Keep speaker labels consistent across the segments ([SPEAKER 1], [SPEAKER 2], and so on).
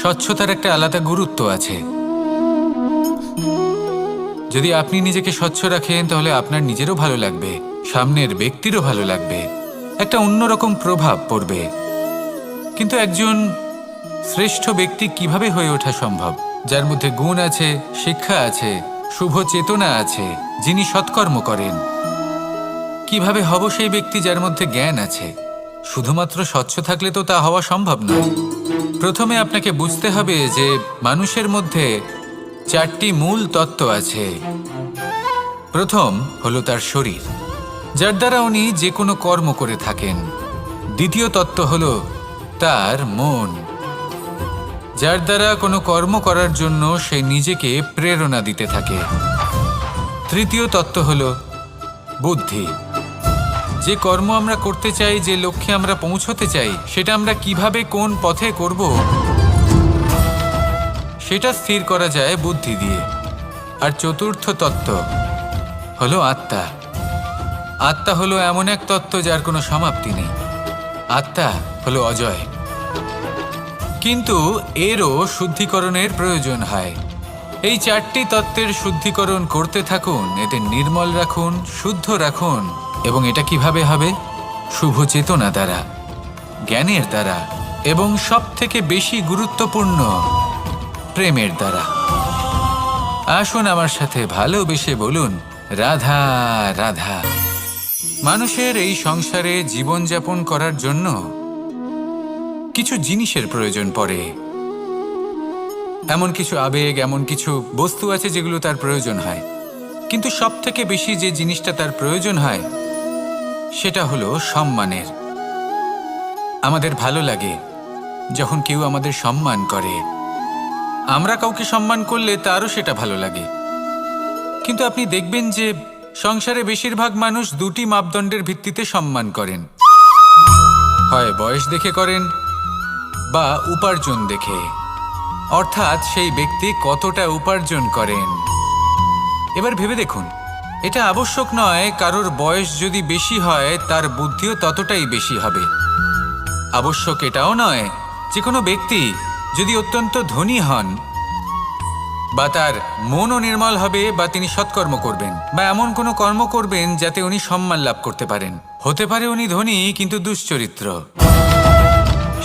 [SPEAKER 1] স্বচ্ছতার একটা আলাদা গুরুত্ব আছে। যদি আপনি নিজেকে স্বচ্ছ রাখেন তাহলে আপনার নিজেরও ভালো লাগবে, সামনের ব্যক্তিরও ভালো লাগবে, একটা অন্যরকম প্রভাব পড়বে। কিন্তু একজন শ্রেষ্ঠ ব্যক্তি কিভাবে হয়ে ওঠা সম্ভব? যার মধ্যে গুণ আছে, শিক্ষা আছে, শুভ চেতনা আছে, যিনি সৎকর্ম করেন। কিভাবে হব সেই ব্যক্তি যার মধ্যে জ্ঞান আছে? শুধুমাত্র স্বচ্ছ থাকলে তো তা হওয়া সম্ভব নয়। প্রথমে আপনাকে বুঝতে হবে যে মানুষের মধ্যে 4টি মূল তত্ত্ব আছে। প্রথম হলো তার শরীর, যার দ্বারা উনি যে কোনো কর্ম করে থাকেন। দ্বিতীয় তত্ত্ব হলো তার মন, যার দ্বারা কোনো কর্ম করার জন্য সে নিজেকে প্রেরণা দিতে থাকে। তৃতীয় তত্ত্ব হলো বুদ্ধি, যে কর্ম আমরা করতে চাই, যে লক্ষ্যে আমরা পৌঁছতে চাই, সেটা আমরা কিভাবে কোন পথে করব সেটা স্থির করা যায় বুদ্ধি দিয়ে। আর চতুর্থ তত্ত্ব হলো আত্মা। আত্মা হলো এমন এক তত্ত্ব যার কোনো সমাপ্তি নেই। আত্মা হলো অজয়। কিন্তু এরও শুদ্ধিকরণের প্রয়োজন হয়। এই 4টি তত্ত্বের শুদ্ধিকরণ করতে থাকুন, এদের নির্মল রাখুন, শুদ্ধ রাখুন। এবং এটা কিভাবে হবে? শুভ চেতনা দ্বারা, জ্ঞানের দ্বারা, এবং সবথেকে বেশি গুরুত্বপূর্ণ প্রেমের দ্বারা। আসুন আমার সাথে ভালোবেসে বলুন, রাধা রাধা। মানুষের এই সংসারে জীবনযাপন করার জন্য কিছু জিনিসের প্রয়োজন পড়ে। এমন কিছু আবেগ, এমন কিছু বস্তু আছে যেগুলো তার প্রয়োজন হয়। কিন্তু সবথেকে বেশি যে জিনিসটা তার প্রয়োজন হয় সেটা হলো সম্মানের। আমাদের ভালো লাগে যখন কেউ আমাদের সম্মান করে। আমরা কাউকে সম্মান করলে তারও সেটা ভালো লাগে। কিন্তু আপনি দেখবেন যে সংসারে বেশিরভাগ মানুষ 2টি মাপদণ্ডের ভিত্তিতে সম্মান করেন। হয় বয়স দেখে করেন বা উপার্জন দেখে, অর্থাৎ সেই ব্যক্তি কতটা উপার্জন করেন। এবার ভেবে দেখুন, এটা আবশ্যক নয় কারোর বয়স যদি বেশি হয় তার বুদ্ধিও ততটাই বেশি হবে। আবশ্যক এটাও নয় যে কোনো ব্যক্তি যদি অত্যন্ত ধনী হন বা তার মনও নির্মল হবে বা তিনি সৎকর্ম করবেন বা এমন কোনো কর্ম করবেন যাতে উনি সম্মান লাভ করতে পারেন। হতে পারে উনি ধনী কিন্তু দুশ্চরিত্র।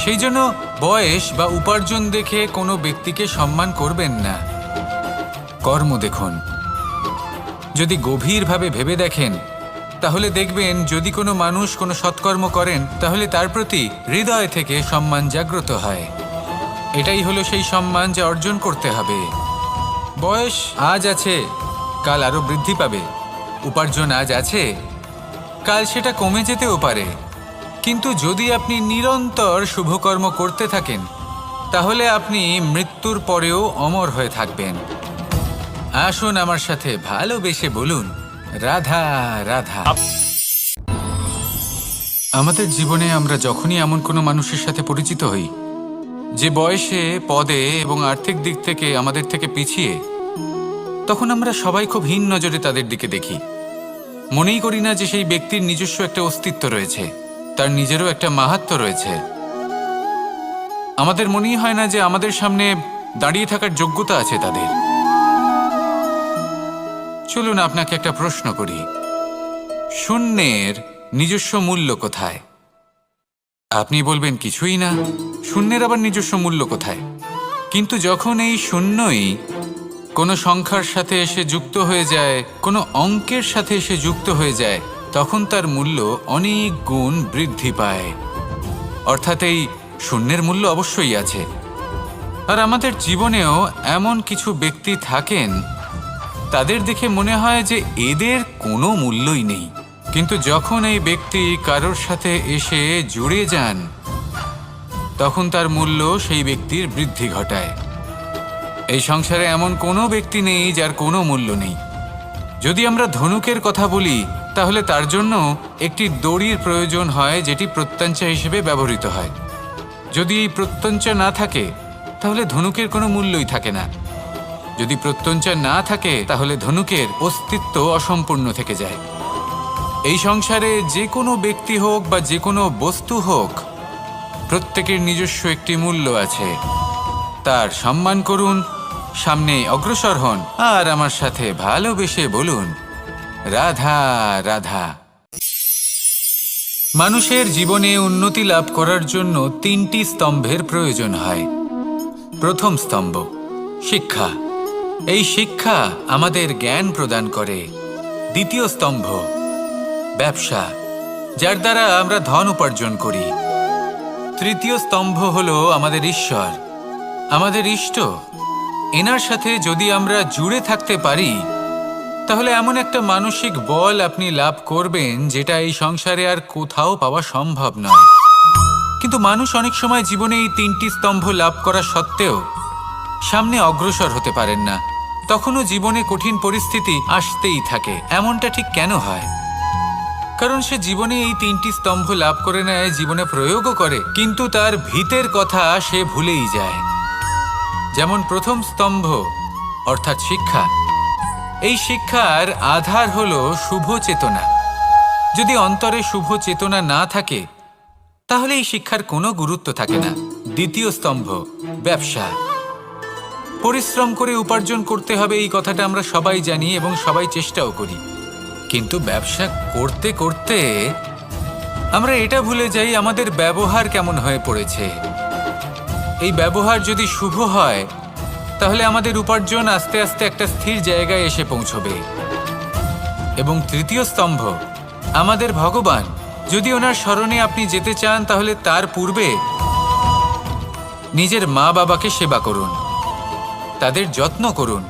[SPEAKER 1] সেই জন্য বয়স বা উপার্জন দেখে কোনো ব্যক্তিকে সম্মান করবেন না। কর্ম দেখুন। যদি গভীরভাবে ভেবে দেখেন তাহলে দেখবেন যদি কোনো মানুষ কোনো সৎকর্ম করেন তাহলে তার প্রতি হৃদয় থেকে সম্মান জাগ্রত হয়। এটাই হলো সেই সম্মান যা অর্জন করতে হবে। বয়স আজ আছে, কাল আরো বৃদ্ধি পাবে। উপার্জন আজ আছে, কাল সেটা কমে যেতেও পারে। কিন্তু যদি আপনি নিরন্তর শুভকর্ম করতে থাকেন তাহলে আপনি মৃত্যুর পরেও অমর হয়ে থাকবেন। আসুন আমার সাথে ভালোবেসে বলুন, রাধা রাধা। আমাদের জীবনে আমরা যখনই এমন কোনো মানুষের সাথে পরিচিত হই যে বয়সে, পদে এবং আর্থিক দিক থেকে আমাদের থেকে পিছিয়ে, তখন আমরা সবাই খুব হীন নজরে তাদের দিকে দেখি। মনেই করি না যে সেই ব্যক্তির নিজস্ব একটা অস্তিত্ব রয়েছে, তার নিজেরও একটা মাহাত্ম্য রয়েছে। আমাদের মনেই হয় না যে আমাদের সামনে দাঁড়িয়ে থাকার যোগ্যতা আছে তাদের। চলুন আপনাকে একটা প্রশ্ন করি, শূন্যের নিজস্ব মূল্য কোথায়? আপনি বলবেন কিছুই না। শূন্যের আবার নিজস্ব মূল্য কোথায়? কিন্তু যখন এই শূন্যই কোনো সংখ্যার সাথে এসে যুক্ত হয়ে যায়, কোনো অঙ্কের সাথে এসে যুক্ত হয়ে যায়, তখন তার মূল্য অনেক গুণ বৃদ্ধি পায়। অর্থাৎ এই শূন্যের মূল্য অবশ্যই আছে। আর আমাদের জীবনেও এমন কিছু ব্যক্তি থাকেন, তাদের দেখে মনে হয় যে এদের কোনো মূল্যই নেই। কিন্তু যখন এই ব্যক্তি কারোর সাথে এসে জুড়ে যান তখন তার মূল্য সেই ব্যক্তির বৃদ্ধি ঘটায়। এই সংসারে এমন কোনো ব্যক্তি নেই যার কোনো মূল্য নেই। যদি আমরা ধনুকের কথা বলি তাহলে তার জন্য একটি দড়ির প্রয়োজন হয় যেটি প্রত্যঞ্চা হিসেবে ব্যবহৃত হয়। যদি এই প্রত্যঞ্চা না থাকে তাহলে ধনুকের কোনো মূল্যই থাকে না। যদি প্রত্যঞ্চা না থাকে তাহলে ধনুকের অস্তিত্ব অসম্পূর্ণ থেকে যায়। এই সংসারে যে কোনো ব্যক্তি হোক বা যে কোনো বস্তু হোক, প্রত্যেকের নিজস্ব একটি মূল্য আছে। তার সম্মান করুন, সামনে অগ্রসর হন আর আমার সাথে ভালোবেসে বলুন, রাধা রাধা। মানুষের জীবনে উন্নতি লাভ করার জন্য 3টি স্তম্ভের প্রয়োজন হয়। প্রথম স্তম্ভ শিক্ষা। এই শিক্ষা আমাদের জ্ঞান প্রদান করে। দ্বিতীয় স্তম্ভ ব্যবসা, যার দ্বারা আমরা ধন উপার্জন করি। তৃতীয় স্তম্ভ হলো আমাদের ঈশ্বর, আমাদের ইষ্ট। এনার সাথে যদি আমরা জুড়ে থাকতে পারি তাহলে এমন একটা মানসিক বল আপনি লাভ করবেন যেটা এই সংসারে আর কোথাও পাওয়া সম্ভব নয়। কিন্তু মানুষ অনেক সময় জীবনে এই 3টি স্তম্ভ লাভ করা সত্ত্বেও সামনে অগ্রসর হতে পারেন না। তখনও জীবনে কঠিন পরিস্থিতি আসতেই থাকে। এমনটা ঠিক কেন হয়? কারণ সে জীবনে এই 3টি স্তম্ভ লাভ করে নেয়, জীবনে প্রয়োগও করে, কিন্তু তার ভিতের কথা সে ভুলেই যায়। যেমন প্রথম স্তম্ভ অর্থাৎ শিক্ষা। এই শিক্ষার আধার হলো শুভ চেতনা। যদি অন্তরে শুভ চেতনা না থাকে তাহলে এই শিক্ষার কোনো গুরুত্ব থাকে না। দ্বিতীয় স্তম্ভ ব্যবসা। পরিশ্রম করে উপার্জন করতে হবে, এই কথাটা আমরা সবাই জানি এবং সবাই চেষ্টাও করি। কিন্তু ব্যবসা করতে করতে আমরা এটা ভুলে যাই আমাদের ব্যবহার কেমন হয়ে পড়েছে। এই ব্যবহার যদি শুভ হয় তাহলে আমাদের উপার্জন আস্তে আস্তে একটা স্থির জায়গায় এসে পৌঁছবে। এবং তৃতীয় স্তম্ভ আমাদের ভগবান। যদি ওনার শরণে আপনি যেতে চান তাহলে তার পূর্বে নিজের মা বাবাকে সেবা করুন, তাদের যত্ন করুন,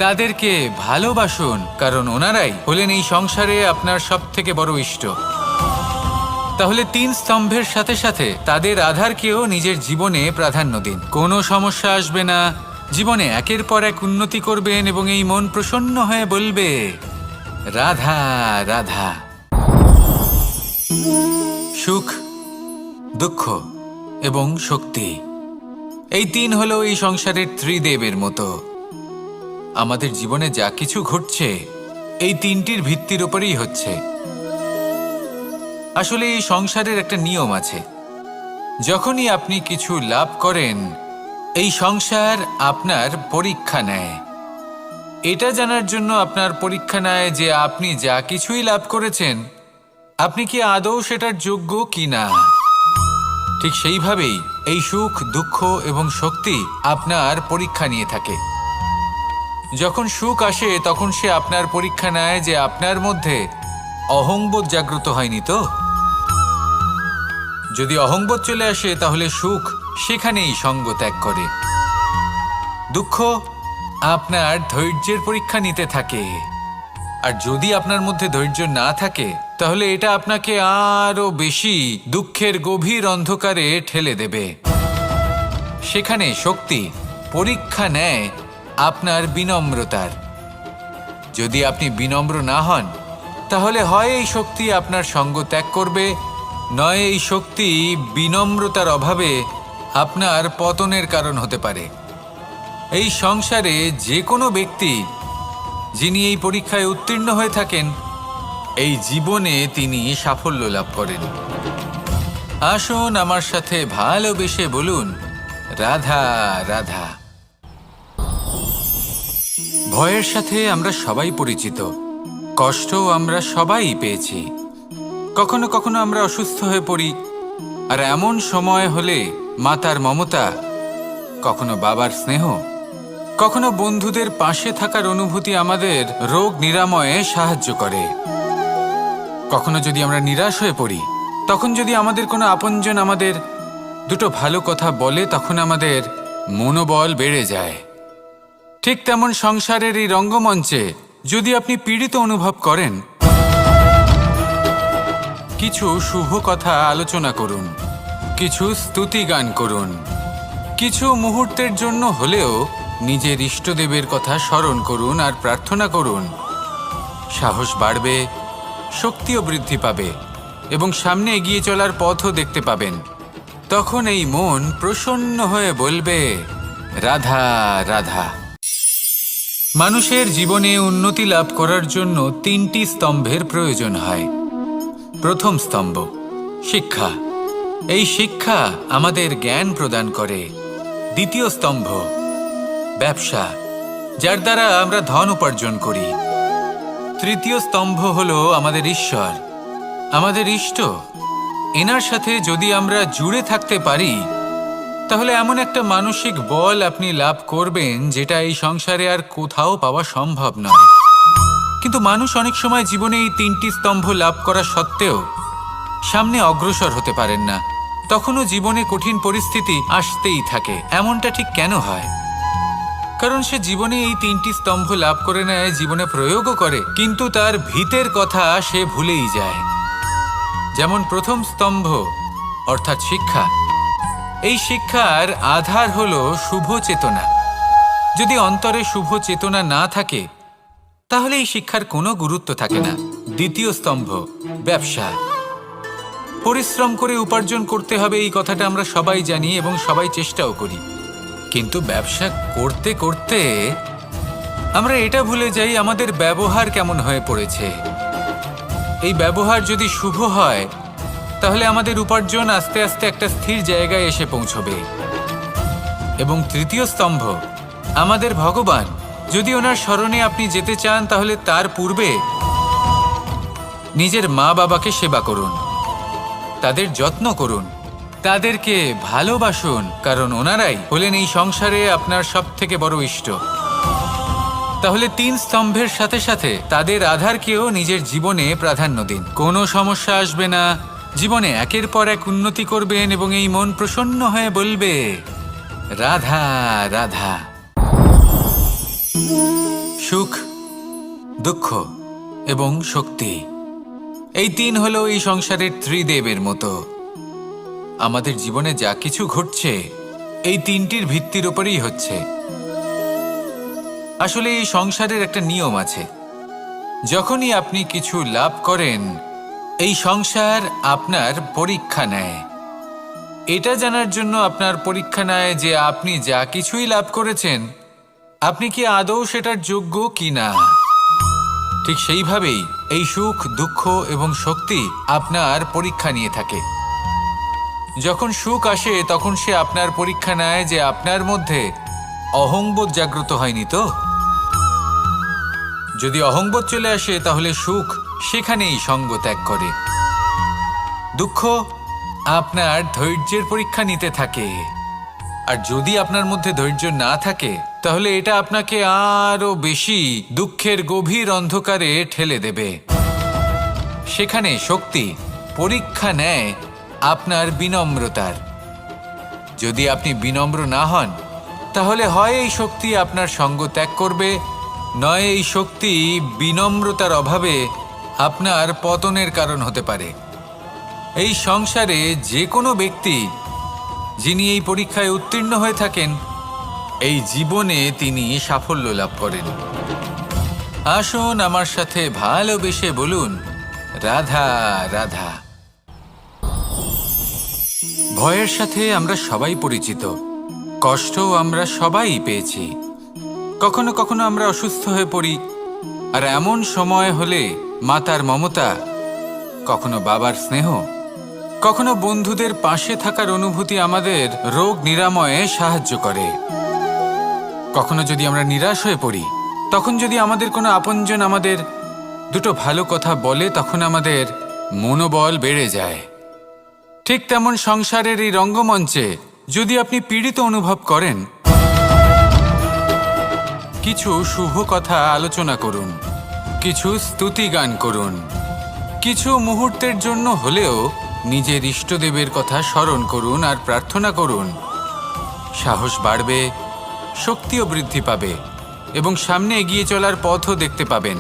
[SPEAKER 1] তাদেরকে ভালোবাসুন, কারণ ওনারাই হলেন এই সংসারে আপনার সবথেকে বড় ইষ্ট। তাহলে 3 স্তম্ভের সাথে সাথে তাদের আধারকেও নিজের জীবনে প্রাধান্য দিন। কোনো সমস্যা আসবে না, জীবনে একের পর এক উন্নতি করবেন এবং এই মন প্রসন্ন হয়ে বলবে, রাধা রাধা। সুখ, দুঃখ এবং শক্তি, এই 3 হলো এই সংসারের ত্রিদেবের মতো। আমাদের জীবনে যা কিছু ঘটছে এই 3টির ভিত্তির উপরেই হচ্ছে। আসলে এই সংসারের একটা নিয়ম আছে। যখনই আপনি কিছু লাভ করেন এই সংসার আপনার পরীক্ষা নেয়। এটা জানার জন্য আপনার পরীক্ষা নেয় যে আপনি যা কিছুই লাভ করেছেন আপনি কি আদৌ সেটার যোগ্য কিনা। ঠিক সেইভাবেই এই সুখ, দুঃখ এবং শক্তি আপনার পরীক্ষা নিয়ে থাকে। যখন সুখ আসে তখন সে আপনার পরীক্ষা নেয় যে আপনার মধ্যে অহংবোধ জাগ্রত হয়নি তো। যদি অহংবোধ চলে আসে তাহলে সুখ সেখানেই সঙ্গ ত্যাগ করে। দুঃখ আপনার ধৈর্যের পরীক্ষা নিতে থাকে, আর যদি আপনার মধ্যে ধৈর্য না থাকে তাহলে এটা আপনাকে আরো বেশি দুঃখের গভীর অন্ধকারে ঠেলে দেবে। সেখানে শক্তি পরীক্ষা নেয় আপনার বিনম্রতার। যদি আপনি বিনম্র না হন তাহলে হয় এই শক্তি আপনার সঙ্গ ত্যাগ করবে, নয় এই শক্তি বিনম্রতার অভাবে আপনার পতনের কারণ হতে পারে। এই সংসারে যে কোনো ব্যক্তি যিনি এই পরীক্ষায় উত্তীর্ণ হয়ে থাকেন এই জীবনে তিনি সাফল্য লাভ করেন। আসুন আমার সাথে ভালোবেসে বলুন, রাধা রাধা। ভয়ের সাথে আমরা সবাই পরিচিত, কষ্টও আমরা সবাই পেয়েছি। কখনো কখনো আমরা অসুস্থ হয়ে পড়ি, আর এমন সময় হলে মাতার মমতা, কখনো বাবার স্নেহ, কখনো বন্ধুদের পাশে থাকার অনুভূতি আমাদের রোগ নিরাময়ে সাহায্য করে। কখনো যদি আমরা নিরাশ হয়ে পড়ি তখন যদি আমাদের কোনো আপনজন আমাদের দুটো ভালো কথা বলে তখন আমাদের মনোবল বেড়ে যায়। ঠিক তেমন সংসারের এই রঙ্গমঞ্চে যদি আপনি পীড়িত অনুভব করেন, কিছু শুভ কথা আলোচনা করুন, কিছু স্তুতি গান করুন, কিছু মুহূর্তের জন্য হলেও নিজের ইষ্টদেবের কথা স্মরণ করুন আর প্রার্থনা করুন। সাহস বাড়বে, শক্তিও বৃদ্ধি পাবে এবং সামনে এগিয়ে চলার পথও দেখতে পাবেন। তখন এই মন প্রসন্ন হয়ে বলবে, রাধা রাধা। মানুষের জীবনে উন্নতি লাভ করার জন্য 3টি স্তম্ভের প্রয়োজন হয়। প্রথম স্তম্ভ শিক্ষা। এই শিক্ষা আমাদের জ্ঞান প্রদান করে। দ্বিতীয় স্তম্ভ ব্যবসা, যার দ্বারা আমরা ধন উপার্জন করি। তৃতীয় স্তম্ভ হলো আমাদের ঈশ্বর, আমাদের ইষ্ট। এনার সাথে যদি আমরা জুড়ে থাকতে পারি, তাহলে এমন একটা মানসিক বল আপনি লাভ করবেন যেটা এই সংসারে আর কোথাও পাওয়া সম্ভব নয়। কিন্তু মানুষ অনেক সময় জীবনে এই তিনটি স্তম্ভ লাভ করা সত্ত্বেও সামনে অগ্রসর হতে পারেন না। তখনও জীবনে কঠিন পরিস্থিতি আসতেই থাকে। এমনটা ঠিক কেন হয়? কারণ সে জীবনে এই তিনটি স্তম্ভ লাভ করে নেয়, জীবনে প্রয়োগও করে, কিন্তু তার ভিতের কথা সে ভুলেই যায়। যেমন প্রথম স্তম্ভ অর্থাৎ শিক্ষা। এই শিক্ষার আধার হলো শুভ চেতনা। যদি অন্তরে শুভ চেতনা না থাকে, তাহলে এই শিক্ষার কোনো গুরুত্ব থাকে না। দ্বিতীয় স্তম্ভ ব্যবসা। পরিশ্রম করে উপার্জন করতে হবে, এই কথাটা আমরা সবাই জানি এবং সবাই চেষ্টাও করি। কিন্তু ব্যবসা করতে করতে আমরা এটা ভুলে যাই আমাদের ব্যবহার কেমন হয়ে পড়েছে। এই ব্যবহার যদি শুভ হয়, তাহলে আমাদের উপার্জন আস্তে আস্তে একটা স্থির জায়গায় এসে পৌঁছবে। এবং তৃতীয় স্তম্ভ আমাদের ভগবান। যদি ওনার শরণে আপনি যেতে চান, তাহলে তার পূর্বে নিজের মা বাবাকে সেবা করুন, তাদের যত্ন করুন, তাদেরকে ভালোবাসুন, কারণ ওনারাই হলেন এই সংসারে আপনার সবথেকে বড় ইষ্ট। তাহলে তিন স্তম্ভের সাথে সাথে তাদের আধারকেও নিজের জীবনে প্রাধান্য দিন। কোনো সমস্যা আসবে না, জীবনে একের পর এক উন্নতি করবেন এবং এই মন প্রসন্ন হয়ে বলবে, রাধা রাধা। সুখ, দুঃখ এবং শক্তি, এই তিন হলো এই সংসারের ত্রিদেবের মতো। আমাদের জীবনে যা কিছু ঘটছে এই তিনটির ভিত্তির উপরেই হচ্ছে। আসলে এই সংসারের একটা নিয়ম আছে। যখনই আপনি কিছু লাভ করেন, এই সংসার আপনার পরীক্ষা নেয়। এটা জানার জন্য আপনার পরীক্ষা নেয় যে আপনি যা কিছুই লাভ করেছেন, আপনি কি আদৌ সেটার যোগ্য কি না। ঠিক সেইভাবেই এই সুখ, দুঃখ এবং শক্তি আপনার পরীক্ষা নিয়ে থাকে। যখন সুখ আসে, তখন সে আপনার পরীক্ষা নেয় যে আপনার মধ্যে অহংবোধ জাগ্রত হয়নি তো। যদি অহংবোধ চলে আসে, তাহলে সুখ সেখানেই সঙ্গ ত্যাগ করে। দুঃখ আপনার ধৈর্যের পরীক্ষা নিতে থাকে। আর যদি আপনার মধ্যে ধৈর্য না থাকে, তাহলে এটা আপনাকে আরো বেশি দুঃখের গভীর অন্ধকারে ঠেলে দেবে। সেখানে শক্তি পরীক্ষা নেয় আপনার বিনম্রতার। যদি আপনি বিনম্র না হন, তাহলে হয় এই শক্তি আপনার সঙ্গ ত্যাগ করবে, নয় এই শক্তি বিনম্রতার অভাবে আপনার পতনের কারণ হতে পারে। এই সংসারে যে কোনো ব্যক্তি যিনি এই পরীক্ষায় উত্তীর্ণ হয়ে থাকেন, এই জীবনে তিনি সাফল্য লাভ করেন। আসুন আমার সাথে ভালোবেসে বলুন, রাধা রাধা। ভয়ের সাথে আমরা সবাই পরিচিত, কষ্টও আমরা সবাই পেয়েছি। কখনো কখনো আমরা অসুস্থ হয়ে পড়ি, আর এমন সময় হলে মাতার মমতা, কখনো বাবার স্নেহ, কখনো বন্ধুদের পাশে থাকার অনুভূতি আমাদের রোগ নিরাময়ে সাহায্য করে। কখনো যদি আমরা নিরাশ হয়ে পড়ি, তখন যদি আমাদের কোনো আপনজন আমাদের দুটো ভালো কথা বলে, তখন আমাদের মনোবল বেড়ে যায়। ঠিক তেমন সংসারের এই রঙ্গমঞ্চে যদি আপনি পীড়িত অনুভব করেন, কিছু শুভ কথা আলোচনা করুন, কিছু স্তুতি গান করুন, কিছু মুহূর্তের জন্য হলেও নিজের ইষ্টদেবের কথা স্মরণ করুন আর প্রার্থনা করুন। সাহস বাড়বে, শক্তিও বৃদ্ধি পাবে এবং সামনে এগিয়ে চলার পথও দেখতে পাবেন।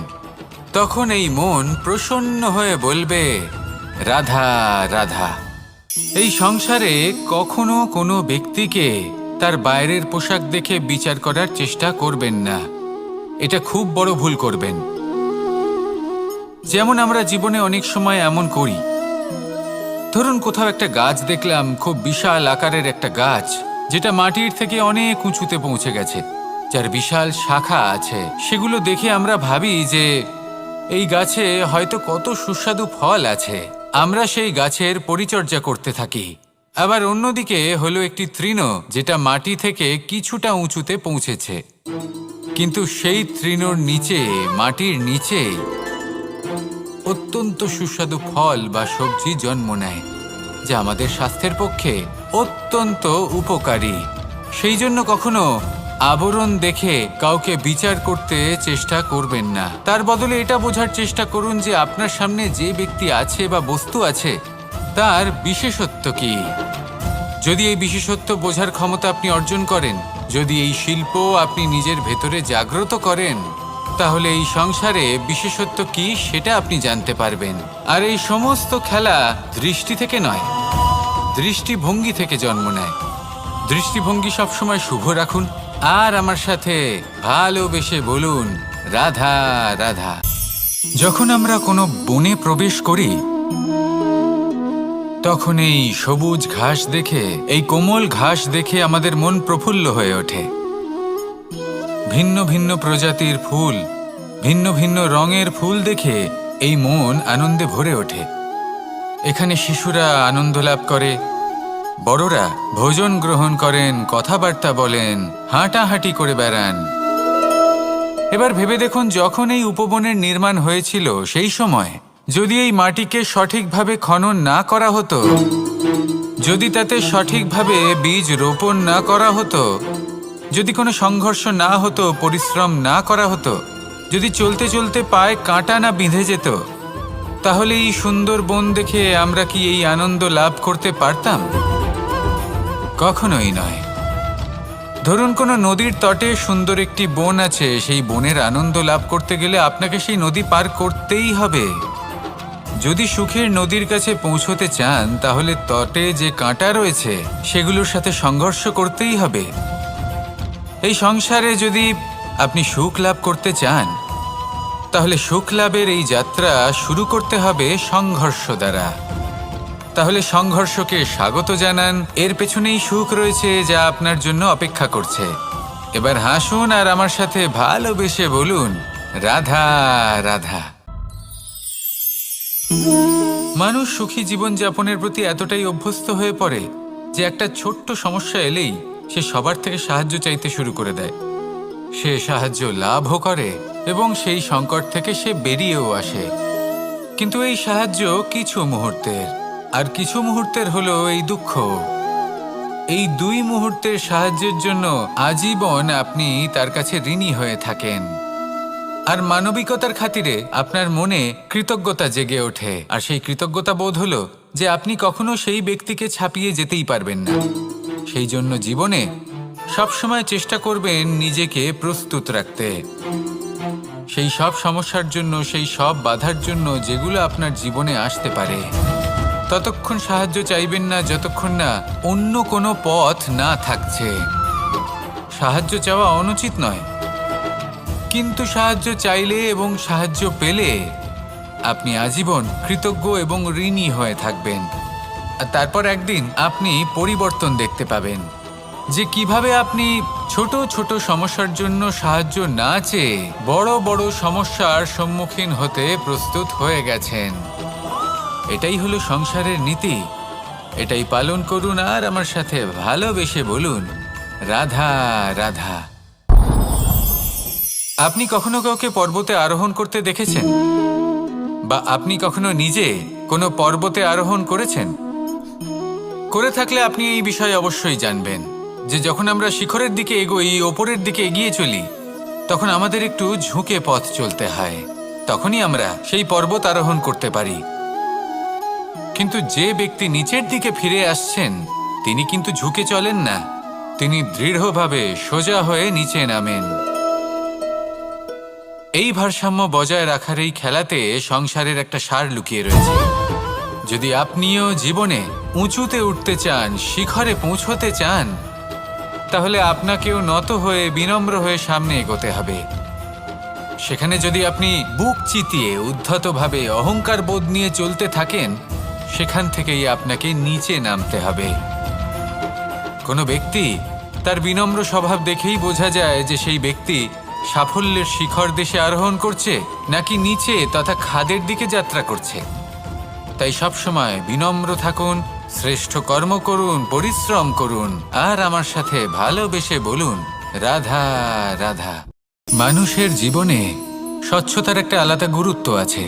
[SPEAKER 1] তখন এই মন প্রসন্ন হয়ে বলবে, রাধা রাধা। এই সংসারে কখনো কোনো ব্যক্তিকে তার বাইরের পোশাক দেখে বিচার করার চেষ্টা করবেন না। এটা খুব বড় ভুল করবেন। যেমন আমরা জীবনে অনেক সময় এমন করি, ধরুন কোথাও একটা গাছ দেখলাম, খুব বিশাল আকারের একটা গাছ, যেটা মাটির থেকে অনেক উঁচুতে পৌঁছে গেছে, যার বিশাল শাখা আছে। সেগুলো দেখে আমরা ভাবি যে এই গাছে হয়তো কত সুস্বাদু ফল আছে। আমরা সেই গাছের পরিচর্যা করতে থাকি, আবার অন্যদিকে হলো একটি তৃণ, যেটা মাটি থেকে কিছুটা উঁচুতে পৌঁছেছে, কিন্তু সেই তৃণর নিচে, মাটির নিচে অত্যন্ত সুস্বাদু ফল বা সবজি জন্ম নেয়, যা আমাদের স্বাস্থ্যের পক্ষে অত্যন্ত উপকারী। সেই জন্য কখনো আবরণ দেখে কাউকে বিচার করতে চেষ্টা করবেন না। তার বদলে এটা বোঝার চেষ্টা করুন যে আপনার সামনে যে ব্যক্তি আছে বা বস্তু আছে তার বিশেষত্ব কি। যদি এই বিশেষত্ব বোঝার ক্ষমতা আপনি অর্জন করেন, যদি এই শিল্প আপনি নিজের ভেতরে জাগ্রত করেন, তাহলে এই সংসারে বিশেষত্ব কি সেটা আপনি জানতে পারবেন। আর এই সমস্ত খেলা দৃষ্টি থেকে নয়, দৃষ্টিভঙ্গি থেকে জন্ম নেয়। দৃষ্টিভঙ্গি সবসময় শুভ রাখুন আর আমার সাথে ভালোবেসে বলুন, রাধা রাধা। যখন আমরা কোনো বনে প্রবেশ করি, তখন এই সবুজ ঘাস দেখে, এই কোমল ঘাস দেখে আমাদের মন প্রফুল্ল হয়ে ওঠে। ভিন্ন ভিন্ন প্রজাতির ফুল, ভিন্ন ভিন্ন রঙের ফুল দেখে এই মন আনন্দে ভরে ওঠে। এখানে শিশুরা আনন্দ লাভ করে, বড়রা ভোজন গ্রহণ করেন, কথাবার্তা বলেন, হাঁটাহাঁটি করে বেড়ান। এবার ভেবে দেখুন, যখন এই উপবনের নির্মাণ হয়েছিল সেই সময় যদি এই মাটিকে সঠিকভাবে খনন না করা হতো, যদি তাতে সঠিকভাবে বীজ রোপণ না করা হতো, যদি কোনো সংঘর্ষ না হতো, পরিশ্রম না করা হতো, যদি চলতে চলতে পায়ে কাঁটা না বিঁধে যেত, তাহলে এই সুন্দর বন দেখে আমরা কি এই আনন্দ লাভ করতে পারতাম? কখনোই নয়। ধরুন কোনো নদীর তটে সুন্দর একটি বন আছে, সেই বনের আনন্দ লাভ করতে গেলে আপনাকে সেই নদী পার করতেই হবে। যদি সুখের নদীর কাছে পৌঁছতে চান, তাহলে তটে যে কাঁটা রয়েছে সেগুলোর সাথে সংঘর্ষ করতেই হবে। এই সংসারে যদি আপনি সুখ লাভ করতে চান, তাহলে সুখ লাভের এই যাত্রা শুরু করতে হবে সংঘর্ষ দ্বারা। তাহলে সংঘর্ষকে স্বাগত জানান, এর পেছনেই সুখ রয়েছে যা আপনার জন্য অপেক্ষা করছে। এবার হাসুন আর আমার সাথে ভালোবেসে বলুন, রাধা রাধা। মানুষ সুখী জীবনযাপনের প্রতি এতটাই অভ্যস্ত হয়ে পড়ে যে একটা ছোট্ট সমস্যা এলেই সে সবার থেকে সাহায্য চাইতে শুরু করে দেয়। সে সাহায্য লাভও করে এবং সেই সংকট থেকে সে বেরিয়েও আসে। কিন্তু এই সাহায্য কিছু মুহূর্তের, আর কিছু মুহূর্তের হলো এই দুঃখ। এই দুই মুহূর্তের সাহায্যের জন্য আজীবন আপনি তার কাছে ঋণী হয়ে থাকেন। আর মানবিকতার খাতিরে আপনার মনে কৃতজ্ঞতা জেগে ওঠে, আর সেই কৃতজ্ঞতা বোধ হলো যে আপনি কখনো সেই ব্যক্তিকে ছাপিয়ে যেতেই পারবেন না। সেই জন্য জীবনে সবসময় চেষ্টা করবেন নিজেকে প্রস্তুত রাখতে সেই সব সমস্যার জন্য, সেই সব বাধার জন্য যেগুলো আপনার জীবনে আসতে পারে। ততক্ষণ সাহায্য চাইবেন না যতক্ষণ না অন্য কোনো পথ না থাকছে। সাহায্য চাওয়া অনুচিত নয়, কিন্তু সাহায্য চাইলে এবং সাহায্য পেলে আপনি আজীবন কৃতজ্ঞ এবং ঋণী হয়ে থাকবেন। আর তারপর একদিন আপনি পরিবর্তন দেখতে পাবেন যে কিভাবে আপনি ছোট ছোট সমস্যার জন্য সাহায্য না চেয়ে বড় বড় সমস্যার সম্মুখীন হতে প্রস্তুত হয়ে গেছেন। এটাই হলো সংসারের নীতি। এটাই পালন করুন আর আমার সাথে ভালোবেসে বলুন, রাধা রাধা। আপনি কখনো কাউকে পর্বতে আরোহণ করতে দেখেছেন? বা আপনি কখনো নিজে কোনো পর্বতে আরোহণ করেছেন? করে থাকলে আপনি এই বিষয়ে অবশ্যই জানবেন যে যখন আমরা শিখরের দিকে এগোই, ওপরের দিকে এগিয়ে চলি, তখন আমাদের একটু ঝুঁকে পথ চলতে হয়। তখনই আমরা সেই পর্বত আরোহণ করতে পারি। কিন্তু যে ব্যক্তি নিচের দিকে ফিরে আসছেন, তিনি কিন্তু ঝুঁকে চলেন না, তিনি দৃঢ়ভাবে সোজা হয়ে নিচে নামেন। এই ভারসাম্য বজায় রাখার এই খেলাতে সংসারের একটা সার লুকিয়ে রয়েছে। যদি আপনিও জীবনে উঁচুতে উঠতে চান, শিখরে পৌঁছতে চান, তাহলে আপনাকেও নত হয়ে, বিনম্র হয়ে সামনে এগোতে হবে। সেখানে যদি আপনি বুক চিতিয়ে উদ্ধতভাবে অহংকার বোধ নিয়ে চলতে থাকেন, সেখান থেকেই আপনাকে নিচে নামতে হবে। কোনো ব্যক্তি তার বিনম্র স্বভাব দেখেই বোঝা যায় যে সেই ব্যক্তি সাফল্যের শিখর দেশে আরোহণ করছে নাকি নিচে তথা খাদের দিকে যাত্রা করছে। তাই সবসময় বিনম্র থাকুন, শ্রেষ্ঠ কর্ম করুন, পরিশ্রম করুন, আর আমার সাথে ভালোবেসে বলুন রাধা রাধা। মানুষের জীবনে স্বচ্ছতার একটা আলাদা গুরুত্ব আছে।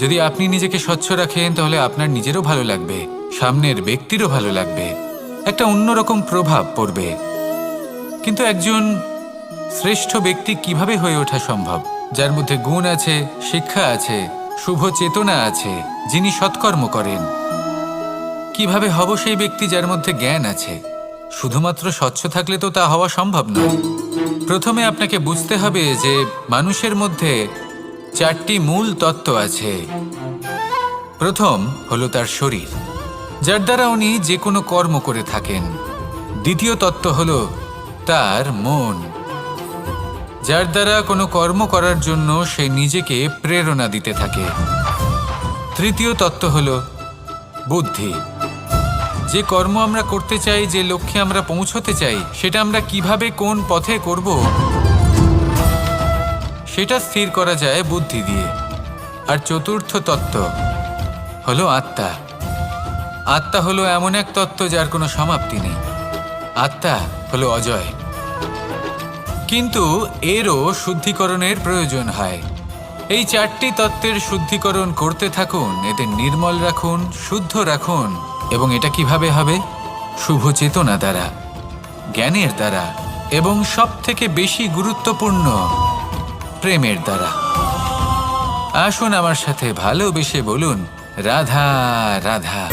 [SPEAKER 1] যদি আপনি নিজেকে স্বচ্ছ রাখেন তাহলে আপনার নিজেরও ভালো লাগবে, সামনের ব্যক্তিরও ভালো লাগবে, একটা অন্যরকম প্রভাব পড়বে। কিন্তু একজন শ্রেষ্ঠ ব্যক্তি কিভাবে হয়ে ওঠা সম্ভব? যার মধ্যে গুণ আছে, শিক্ষা আছে, শুভ চেতনা আছে, যিনি সৎকর্ম করেন। কিভাবে হব সেই ব্যক্তি যার মধ্যে জ্ঞান আছে? শুধুমাত্র স্বচ্ছ থাকলে তো তা হওয়া সম্ভব নয়। প্রথমে আপনাকে বুঝতে হবে যে মানুষের মধ্যে 4টি মূল তত্ত্ব আছে। প্রথম হলো তার শরীর, যার দ্বারা উনি যে কোনো কর্ম করে থাকেন। দ্বিতীয় তত্ত্ব হলো তার মন, যার দ্বারা কোনো কর্ম করার জন্য সে নিজেকে প্রেরণা দিতে থাকে। তৃতীয় তত্ত্ব হলো বুদ্ধি, যে কর্ম আমরা করতে চাই, যে লক্ষ্যে আমরা পৌঁছতে চাই, সেটা আমরা কিভাবে কোন পথে করব সেটা স্থির করা যায় বুদ্ধি দিয়ে। আর চতুর্থ তত্ত্ব হলো আত্মা। আত্মা হলো এমন এক তত্ত্ব যার কোনো সমাপ্তি নেই। আত্মা হলো অজয়। কিন্তু এরও শুদ্ধিকরণের প্রয়োজন হয়। এই 4টি তত্ত্বের শুদ্ধিকরণ করতে থাকুন, এদের নির্মল রাখুন, শুদ্ধ রাখুন। এবং এটা কিভাবে হবে? শুভ চেতনা দ্বারা, জ্ঞানের দ্বারা, এবং সবথেকে বেশি গুরুত্বপূর্ণ প্রেমের দ্বারা। আসুন আমার সাথে ভালোবেসে বলুন রাধা রাধা।